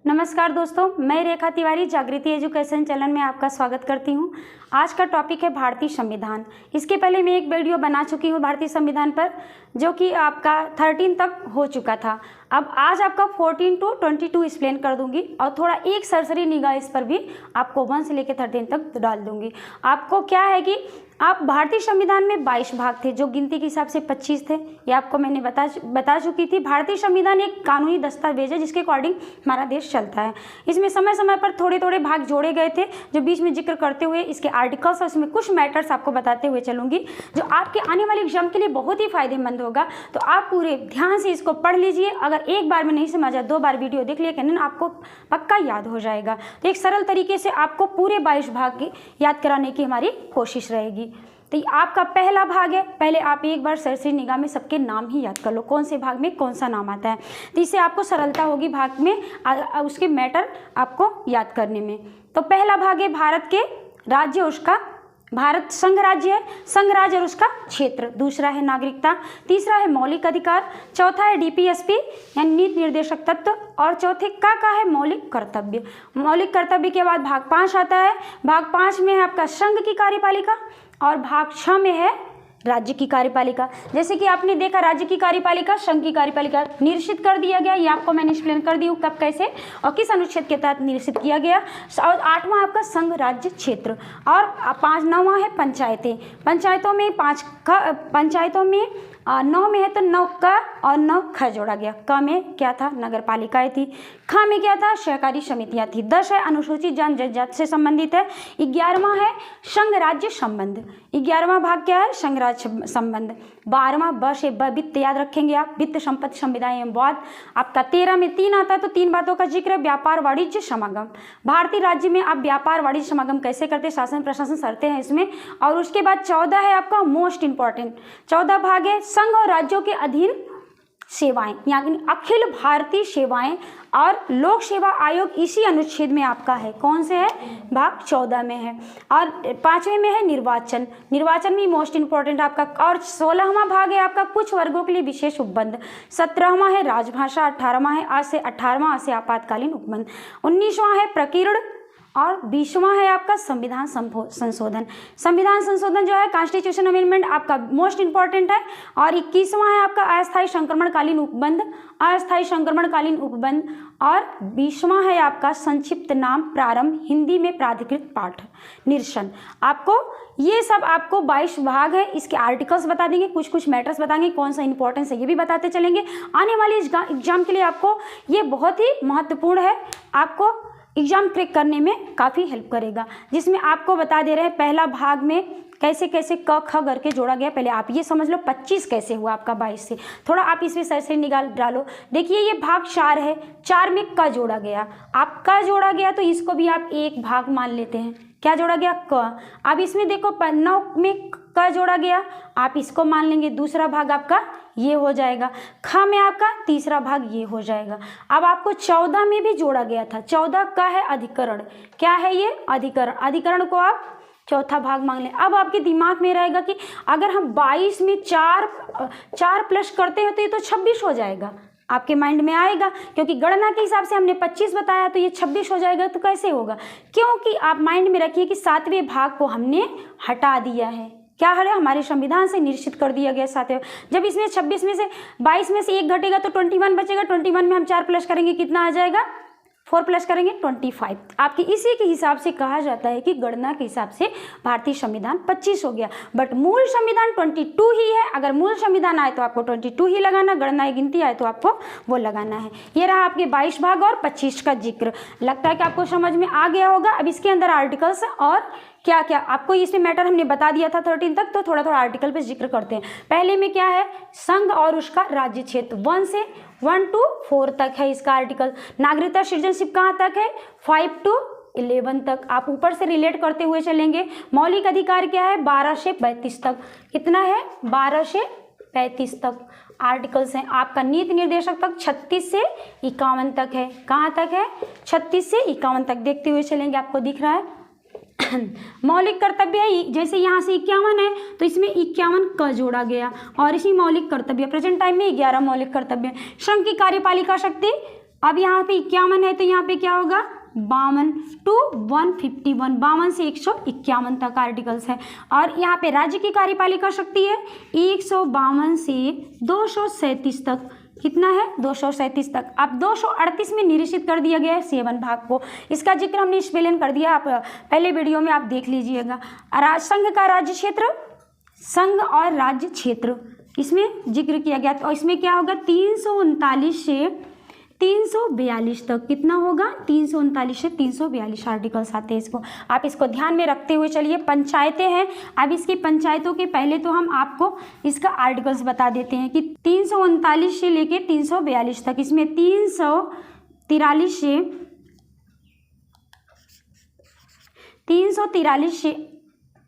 नमस्कार दोस्तों, मैं रेखा तिवारी जागृति एजुकेशन चैनल में आपका स्वागत करती हूं। आज का टॉपिक है भारतीय संविधान। इसके पहले मैं एक वीडियो बना चुकी हूं भारतीय संविधान पर, जो कि आपका 13 तक हो चुका था। अब आज आपका 14 to 22 एक्सप्लेन कर दूंगी और थोड़ा एक सरसरी निगाह इस पर भी आपको 1 से लेकर 13 तक डाल दूंगी। आपको क्या है कि आप भारतीय संविधान में 22 भाग थे, जो गिनती के हिसाब से 25 थे। ये आपको मैंने बता चुकी थी। भारतीय संविधान एक कानूनी दस्तावेज है जिसके अकॉर्डिंग हमारा देश चलता है। इसमें समय समय पर थोड़े थोड़े भाग जोड़े गए थे, जो बीच में जिक्र करते हुए इसके आर्टिकल्स और इसमें कुछ मैटर्स आपको बताते हुए चलूंगी, जो आपके आने वाले एग्जाम के लिए बहुत ही फायदेमंद होगा। तो आप पूरे ध्यान से इसको पढ़ लीजिए। अगर एक बार में नहीं समझा, 2 बार वीडियो देख लिया कहने आपको पक्का याद हो जाएगा। तो एक सरल तरीके से आपको पूरे 22 भाग याद कराने की हमारी कोशिश रहेगी। तो ये आपका पहला भाग है। पहले आप एक बार सरसरी निगाह में सबके नाम ही याद कर लो, कौन से भाग में कौन सा नाम आता है। तो इससे आपको सरलता होगी भाग में उसके मैटर आपको याद करने में। तो पहला भाग है भारत के राज्य, उसका भारत संघ राज्य है, संघ राज्य और उसका क्षेत्र। दूसरा है नागरिकता। तीसरा है मौलिक अधिकार। चौथा है डीपीएसपी यानी नीति निर्देशक तत्व। और चौथे का है मौलिक कर्तव्य। मौलिक कर्तव्य के बाद भाग 5 आता है। भाग 5 में है आपका संघ की कार्यपालिका और भाग 6 में है राज्य की कार्यपालिका। जैसे कि आपने देखा, राज्य की कार्यपालिका, संघ की कार्यपालिका निश्चित कर दिया गया। ये आपको मैंने एक्सप्लेन कर दी हूँ कब, कैसे और किस अनुच्छेद के तहत निश्चित किया गया। और 8वां आपका संघ राज्य क्षेत्र। और 9वां है पंचायतें। पंचायतों में 9 में है तो 9 का और 9 ख जोड़ा गया। क में क्या था? नगर पालिकाएं थी। ख में क्या था? सहकारी समितियां थी। 10 है अनुसूचित जनजाति से संबंधित है। 11वां है संघ राज्य संबंध। 11वां भाग क्या है? संघ राज्य संबंध। 12वां ब से ब वित्त याद रखेंगे आप, वित्त संपत्ति संविदा एवं वाद। आपका 13 में 3 आता है तो 3 बातों का जिक्र है। व्यापार वाणिज्य समागम। भारतीय राज्य में आप व्यापार वाणिज्य समागम कैसे करते हैं, शासन प्रशासन शर्तें हैं इसमें। और उसके बाद 14 है आपका मोस्ट इंपॉर्टेंट। 14 भाग है संघ और राज्यों के अधीन सेवाएं, यानी अखिल भारतीय सेवाएं और लोक सेवा आयोग इसी अनुच्छेद में आपका है। कौन से है? भाग 14 में है। और 5वें में है निर्वाचन। निर्वाचन भी मोस्ट इंपॉर्टेंट आपका। और 16वां भाग है आपका कुछ वर्गों के लिए विशेष उपबंध। 17वां है राजभाषा। 18वां है आज से आपातकालीन उपबंध। 19वां है प्रकीर्ण और 20वां है आपका संविधान संशोधन। संविधान संशोधन जो है कॉन्स्टिट्यूशन अमेंडमेंट आपका मोस्ट इंपॉर्टेंट है। और 21वां है आपका अस्थायी संक्रमणकालीन उपबंध। अस्थायी संक्रमणकालीन उपबंध। और 20वां है आपका संक्षिप्त नाम प्रारंभ, हिंदी में प्राधिकृत पाठ निरसन। आपको ये सब आपको 22 भाग है, इसके आर्टिकल्स बता देंगे, कुछ मैटर्स बताएंगे, कौन सा इंपॉर्टेंस है ये भी बताते चलेंगे। आने वाले एग्जाम के लिए आपको ये बहुत ही महत्वपूर्ण है, आपको एग्जाम क्रैक करने में काफ़ी हेल्प करेगा। जिसमें आपको बता दे रहे हैं पहला भाग में कैसे कैसे क ख करके जोड़ा गया। पहले आप ये समझ लो 25 कैसे हुआ आपका 22 से। थोड़ा आप इसमें सर से निकाल डालो। देखिए ये भाग 4 है, 4 में क जोड़ा गया। आप क जोड़ा गया तो इसको भी आप एक भाग मान लेते हैं। क्या जोड़ा गया? क। अब इसमें देखो 9 में क जोड़ा गया, आप इसको मान लेंगे। दूसरा भाग आपका ये हो जाएगा। ख में आपका तीसरा भाग ये हो जाएगा। अब आपको 14 में भी जोड़ा गया था। 14 का है अधिकरण। क्या है ये? अधिकरण। अधिकरण को आप चौथा भाग मांग लें। अब आपके दिमाग में रहेगा कि अगर हम 22 में 4 प्लस करते हैं तो ये तो 26 हो जाएगा। आपके माइंड में आएगा, क्योंकि गणना के हिसाब से हमने 25 बताया तो ये 26 हो जाएगा। तो कैसे होगा? क्योंकि आप माइंड में रखिए कि 7वें भाग को हमने हटा दिया है। क्या है? हमारे संविधान से निश्चित कर दिया गया 7वें। जब इसमें 26 में से 22 में से 1 घटेगा तो 21 बचेगा। 21 में हम 4 प्लस करेंगे, कितना आ जाएगा? 4 प्लस करेंगे 25। आपके इसी के हिसाब से कहा जाता है कि गणना के हिसाब से भारतीय संविधान 25 हो गया, बट मूल संविधान 22 ही है। अगर मूल संविधान आए तो आपको 22 ही लगाना, गणना गिनती आए तो आपको वो लगाना है। ये रहा आपके 22 भाग और 25 का जिक्र। लगता है कि आपको समझ में आ गया होगा। अब इसके अंदर आर्टिकल्स और क्या क्या आपको इसमें मैटर हमने बता दिया था 13 तक, तो थोड़ा थोड़ा आर्टिकल पे जिक्र करते हैं। पहले में क्या है? संघ और उसका राज्य क्षेत्र। 1 से 1 to 4 तक है इसका आर्टिकल। नागरिकता सृजनशिप कहाँ तक है? 5 to 11 तक। आप ऊपर से रिलेट करते हुए चलेंगे। मौलिक अधिकार क्या है? 12 से 35 तक। कितना है? 12 से 35 तक आर्टिकल्स हैं। आपका नीति निर्देशक तक 36 से 51 तक है। कहाँ तक है? 36 से 51 तक। देखते हुए चलेंगे, आपको दिख रहा है। मौलिक कर्तव्य है, जैसे यहाँ से 51 है तो इसमें 51 का जोड़ा गया और इसी मौलिक कर्तव्य प्रेजेंट टाइम में 11 मौलिक कर्तव्य। संघ की कार्यपालिका शक्ति अब यहाँ पे 51 है तो यहाँ पे क्या होगा 52 to 151, 52 से 151 तक आर्टिकल्स है। और यहाँ पे राज्य की कार्यपालिका शक्ति है 152 से 237 तक, कितना है 237 तक। अब 238 में निरीक्षित कर दिया गया है 7 भाग को, इसका जिक्र हमने स्पेलिंग कर दिया, आप पहले वीडियो में आप देख लीजिएगा। संघ का राज्य क्षेत्र, संघ और राज्य क्षेत्र इसमें जिक्र किया गया, तो इसमें क्या होगा 339 से 342 तक, कितना होगा 339 से 342 आर्टिकल्स आते हैं। इसको आप इसको ध्यान में रखते हुए चलिए। पंचायतें हैं, अब इसकी पंचायतों के पहले तो हम आपको इसका आर्टिकल्स बता देते हैं कि 339 से लेके 342 तक, इसमें 343 से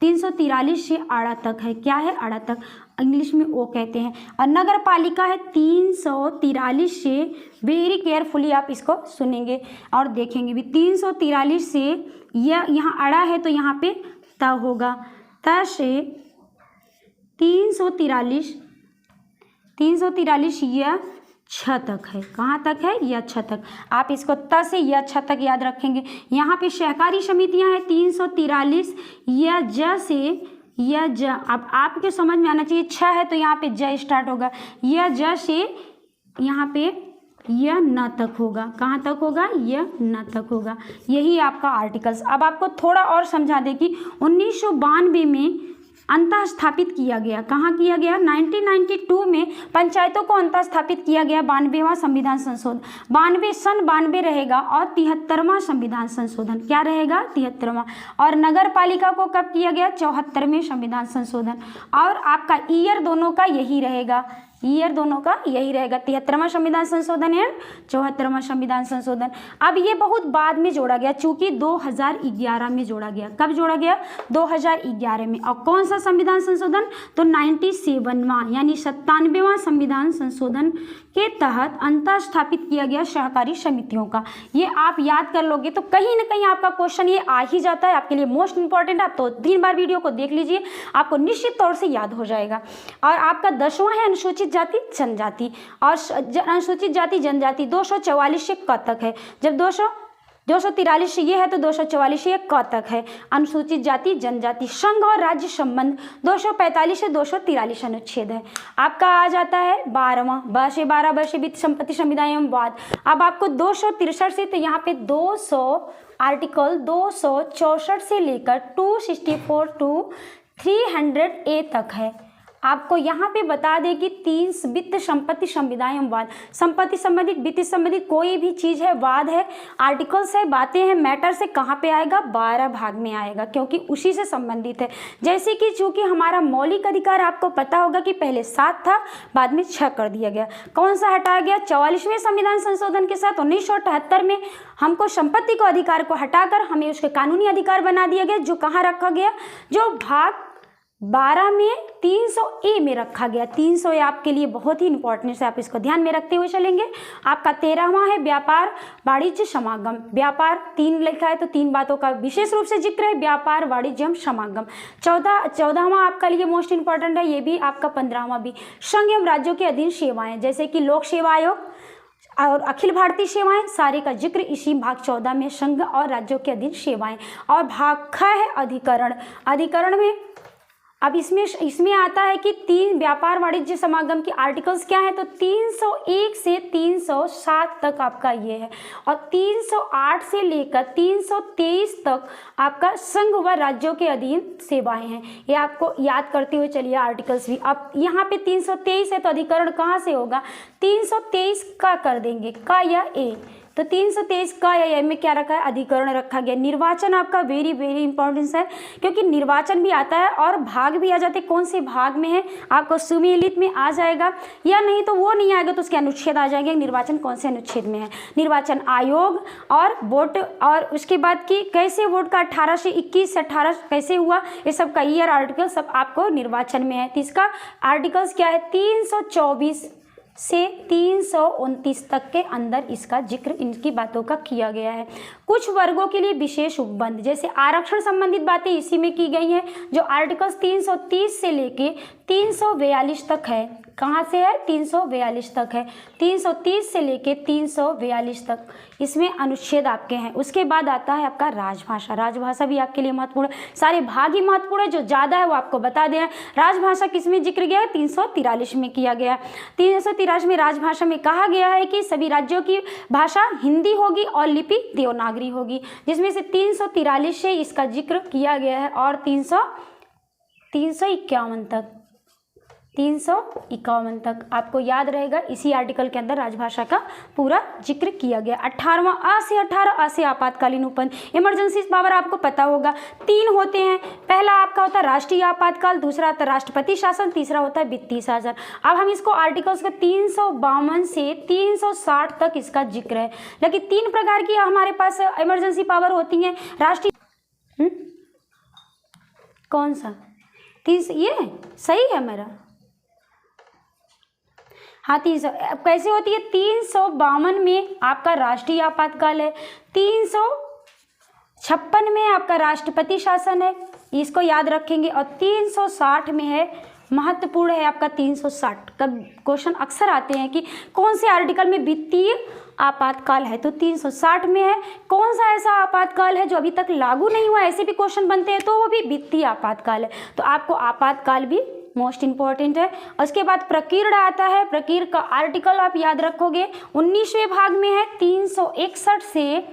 343 से आड़ा तक है, क्या है आड़ा तक, इंग्लिश में ओ कहते हैं। और नगर पालिका है 343 से, वेरी केयरफुली आप इसको सुनेंगे और देखेंगे भी, 343 से यह यहाँ अड़ा है तो यहाँ पे त होगा, त से 343 यह छ तक है, कहाँ तक है यह छ तक, आप इसको त से यह छ तक याद रखेंगे। यहाँ पे सहकारी समितियाँ हैं 343, यह ज से यह ज, अब आपके समझ में आना चाहिए, छ है तो यहाँ पे ज स्टार्ट होगा, यह ज से यहाँ पे यह न तक होगा, कहाँ तक होगा यह न तक होगा, यही आपका आर्टिकल्स। अब आपको थोड़ा और समझा दें कि 1992 में अंतः स्थापित किया गया, कहाँ किया गया 1992 में पंचायतों को अंतः स्थापित किया गया 92वां संविधान संशोधन, 92 रहेगा और 73वां संविधान संशोधन, क्या रहेगा 73वां। और नगर पालिका को कब किया गया 74वें संविधान संशोधन, और आपका ईयर दोनों का यही रहेगा, ईयर दोनों का यही रहेगा, 73वां संविधान संशोधन एंड 74वां संविधान संशोधन। अब ये बहुत बाद में जोड़ा गया, चूंकि 2011 में जोड़ा गया, कब जोड़ा गया 2011 में। और कौन सा संविधान संशोधन, तो 97वां यानी 97वां संविधान संशोधन के तहत अंतः स्थापित किया गया सहकारी समितियों का। ये आप याद कर लोगे तो कहीं ना कहीं आपका क्वेश्चन ये आ ही जाता है, आपके लिए मोस्ट इंपॉर्टेंट। आप तो 3 बार वीडियो को देख लीजिए, आपको निश्चित तौर से याद हो जाएगा। और आपका 10वां है अनुसूचित जाति जनजाति, और अनुसूचित जाति जनजाति 244 से क तक है, जब 243 से ये है तो 244 से ये क तक है। अनुसूचित जाति जनजाति, संघ और राज्य संबंध 245 से 243 अनुच्छेद है। आपका आ जाता है 12वां, ब से 12 ब से वित्त संपत्ति संविदा एवं वाद। अब आपको 263 से, तो यहाँ पे 200 आर्टिकल 264 से लेकर 264 टू 300A तक है। आपको यहाँ पे बता दें कि 3 वित्त संपत्ति संविदा एवं वाद, संपत्ति संबंधित वित्त संबंधित कोई भी चीज़ है, वाद है, आर्टिकल्स है, बातें हैं, मैटर से कहाँ पे आएगा 12 भाग में आएगा, क्योंकि उसी से संबंधित है। जैसे कि चूंकि हमारा मौलिक अधिकार आपको पता होगा कि पहले 7 था, बाद में 6 कर दिया गया। कौन सा हटाया गया 44वें संविधान संशोधन के साथ 1978 में हमको संपत्ति को अधिकार को हटाकर हमें उसके कानूनी अधिकार बना दिया गया, जो कहाँ रखा गया, जो भाग 12 में 300A में रखा गया। 300A आपके लिए बहुत ही इंपॉर्टेंट है, आप इसको ध्यान में रखते हुए चलेंगे। आपका 13वां है व्यापार वाणिज्य समागम, व्यापार 3 लिखा है तो 3 बातों का विशेष रूप से जिक्र है, व्यापार वाणिज्य एवं समागम। 14वां आपका लिए मोस्ट इंपॉर्टेंट है, ये भी आपका 15वां भी, संघ एवं राज्यों के अधीन सेवाएं, जैसे कि लोक सेवा आयोग और अखिल भारतीय सेवाएं, सारे का जिक्र इसी भाग 14 में, संघ और राज्यों के अधीन सेवाएं। और भाग ख है अधिकरण, अधिकरण में अब इसमें आता है कि 3 व्यापार वाणिज्य समागम की आर्टिकल्स क्या है, तो 301 से 307 तक आपका ये है, और 308 से लेकर 323 तक आपका संघ व राज्यों के अधीन सेवाएं हैं। ये आपको याद करते हुए चलिए आर्टिकल्स भी। अब यहाँ पे 323 है तो अधिकरण कहाँ से होगा, 323 का कर देंगे, का या ए, तो 323 का या में क्या रखा है, अधिकरण रखा गया। निर्वाचन आपका वेरी इंपॉर्टेंस है, क्योंकि निर्वाचन भी आता है और भाग भी आ जाते हैं, कौन से भाग में है आपको सुमेलित में आ जाएगा, या नहीं तो वो नहीं आएगा तो उसके अनुच्छेद आ जाएंगे, निर्वाचन कौन से अनुच्छेद में है। निर्वाचन आयोग और वोट, और उसके बाद की कैसे वोट का 18 से 21 से 18 कैसे हुआ, ये सब का ईयर आर्टिकल सब आपको निर्वाचन में है। तो इसका आर्टिकल्स क्या है 324 से 329 तक के अंदर इसका जिक्र इनकी बातों का किया गया है। कुछ वर्गों के लिए विशेष उपबंध, जैसे आरक्षण संबंधित बातें इसी में की गई हैं, जो आर्टिकल्स 330 से लेके 342 तक है। कहाँ से है, 342 तक है, 330 से लेके 342 तक इसमें अनुच्छेद आपके हैं। उसके बाद आता है आपका राजभाषा। राजभाषा भी आपके लिए महत्वपूर्ण है, सारे भाग ही महत्वपूर्ण है, जो ज़्यादा है वो आपको बता दें। राजभाषा किसमें जिक्र गया है, 343 में किया गया। 343 में राजभाषा में कहा गया है कि सभी राज्यों की भाषा हिंदी होगी और लिपि देवनागरी होगी, जिसमें से 343 से इसका जिक्र किया गया है और 351 तक आपको याद रहेगा, इसी आर्टिकल के अंदर राजभाषा का पूरा जिक्र किया गया। 18वां आ से 18 आ से आपातकालीन उपबंध। इमरजेंसी पावर आपको पता होगा 3 होते हैं। पहला आपका होता है राष्ट्रीय आपातकाल, दूसरा होता है राष्ट्रपति शासन, तीसरा होता है वित्तीय शासन। अब हम इसको आर्टिकल्स का 352 से 360 तक इसका जिक्र है। लेकिन 3 प्रकार की हमारे पास इमरजेंसी पावर होती हैं। राष्ट्रीय कौन सा 30, ये सही है मेरा, हाँ 300 कैसे होती है, 352 में आपका राष्ट्रीय आपातकाल है, 356 में आपका राष्ट्रपति शासन है, इसको याद रखेंगे, और 360 में है, महत्वपूर्ण है आपका 360 का क्वेश्चन अक्सर आते हैं कि कौन से आर्टिकल में वित्तीय आपातकाल है, तो 360 में है। कौन सा ऐसा आपातकाल है जो अभी तक लागू नहीं हुआ, ऐसे भी क्वेश्चन बनते हैं, तो वो भी वित्तीय आपातकाल है। तो आपको आपातकाल भी मोस्ट इंपॉर्टेंट है। उसके बाद प्रकीर्ण आता है, प्रकीर्ण का आर्टिकल आप याद रखोगे 19वें भाग में है, 361 से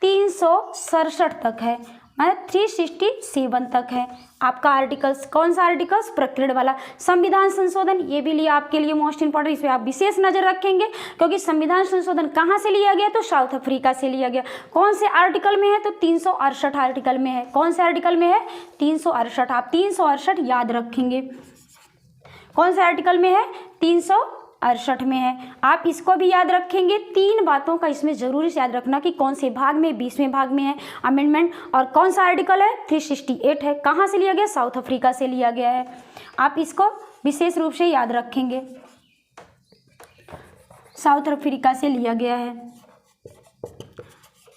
367 तक है, मतलब 367 तक है आपका आर्टिकल्स। कौन सा आर्टिकल्स, प्रकीर्ण वाला। संविधान संशोधन, ये भी लिया आपके लिए मोस्ट इंपॉर्टेंट, इस पर आप विशेष नजर रखेंगे क्योंकि संविधान संशोधन कहाँ से लिया गया, तो साउथ अफ्रीका से लिया गया। कौन से आर्टिकल में है, तो 368 आर्टिकल में है। कौन से आर्टिकल में है, 368, आप 368 याद रखेंगे। कौन से आर्टिकल में है, 368 में है, आप इसको भी याद रखेंगे। 3 बातों का इसमें जरूरी से याद रखना कि कौन से भाग में, 20वें भाग में है अमेंडमेंट, और कौन सा आर्टिकल है, 368 है। कहाँ से लिया गया, साउथ अफ्रीका से लिया गया है, आप इसको विशेष रूप से याद रखेंगे, साउथ अफ्रीका से लिया गया है।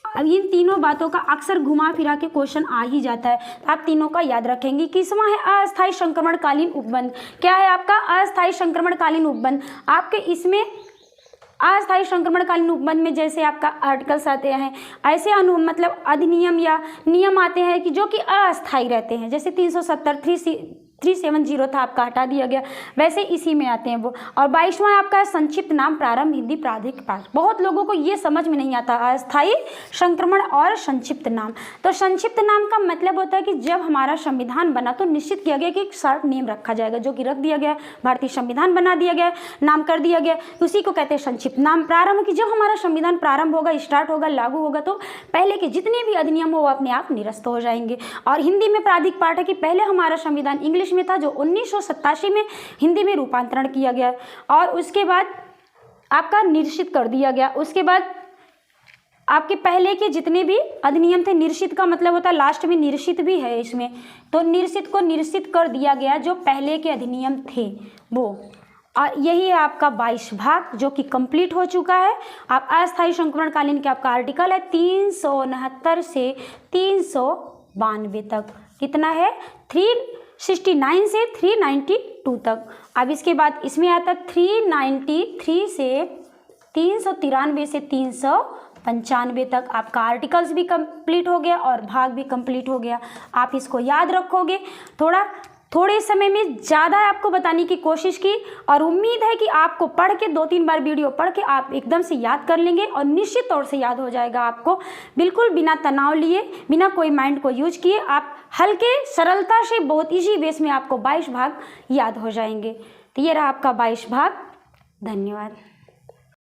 अब इन तीनों बातों का अक्सर घुमा फिरा के क्वेश्चन आ ही जाता है, तो आप तीनों का याद रखेंगे। किसवां है, अस्थायी संक्रमणकालीन उपबंध। क्या है आपका, अस्थायी संक्रमणकालीन उपबंध। आपके इसमें अस्थायी संक्रमणकालीन उपबंध में जैसे आपका आर्टिकल्स आते हैं, ऐसे मतलब अधिनियम या नियम आते हैं कि जो कि अस्थायी रहते हैं, जैसे 370 370 था आपका, हटा दिया गया, वैसे इसी में आते हैं वो। और 22वां आपका है संक्षिप्त नाम प्रारंभ हिंदी प्राधिक पाठ। बहुत लोगों को ये समझ में नहीं आता अस्थायी संक्रमण और संक्षिप्त नाम। तो संक्षिप्त नाम का मतलब होता है कि जब हमारा संविधान बना तो निश्चित किया गया कि एक शॉर्ट नेम रखा जाएगा, जो कि रख दिया गया, भारतीय संविधान बना दिया गया, नाम कर दिया गया, उसी को कहते हैं संक्षिप्त नाम। प्रारंभ की जब हमारा संविधान प्रारंभ होगा, स्टार्ट होगा, लागू होगा, तो पहले के जितने भी अधिनियम हो वो अपने आप निरस्त हो जाएंगे। और हिंदी में प्राधिक पाठ है कि पहले हमारा संविधान इंग्लिश में था, जो 1987 में हिंदी में रूपांतरण किया गया, और उसके बाद आपका निरसित कर दिया गया। उसके बाद आपके पहले के जितने भी अधिनियम थे, निरसित का मतलब होता है लास्ट में निरसित भी है इसमें, तो निरसित को निरसित कर दिया गया जो पहले के अधिनियम थे वो। और यही है आपका 22 भाग जो कि कंप्लीट हो चुका है। आप अस्थायी संक्रमणकालीन के आपका आर्टिकल है 369 से 392 तक, कितना है 369 से 392 तक। अब इसके बाद इसमें आता है 393 से 393 से 395 तक आपका आर्टिकल्स भी कंप्लीट हो गया और भाग भी कंप्लीट हो गया। आप इसको याद रखोगे, थोड़े समय में ज़्यादा आपको बताने की कोशिश की, और उम्मीद है कि आपको पढ़ के 2-3 बार वीडियो पढ़ के आप एकदम से याद कर लेंगे और निश्चित तौर से याद हो जाएगा आपको, बिल्कुल बिना तनाव लिए, बिना कोई माइंड को यूज किए। आप हल्के सरलता से बहुत इजी बेस में आपको 22 भाग याद हो जाएंगे। तो ये रहा आपका 22 भाग। धन्यवाद।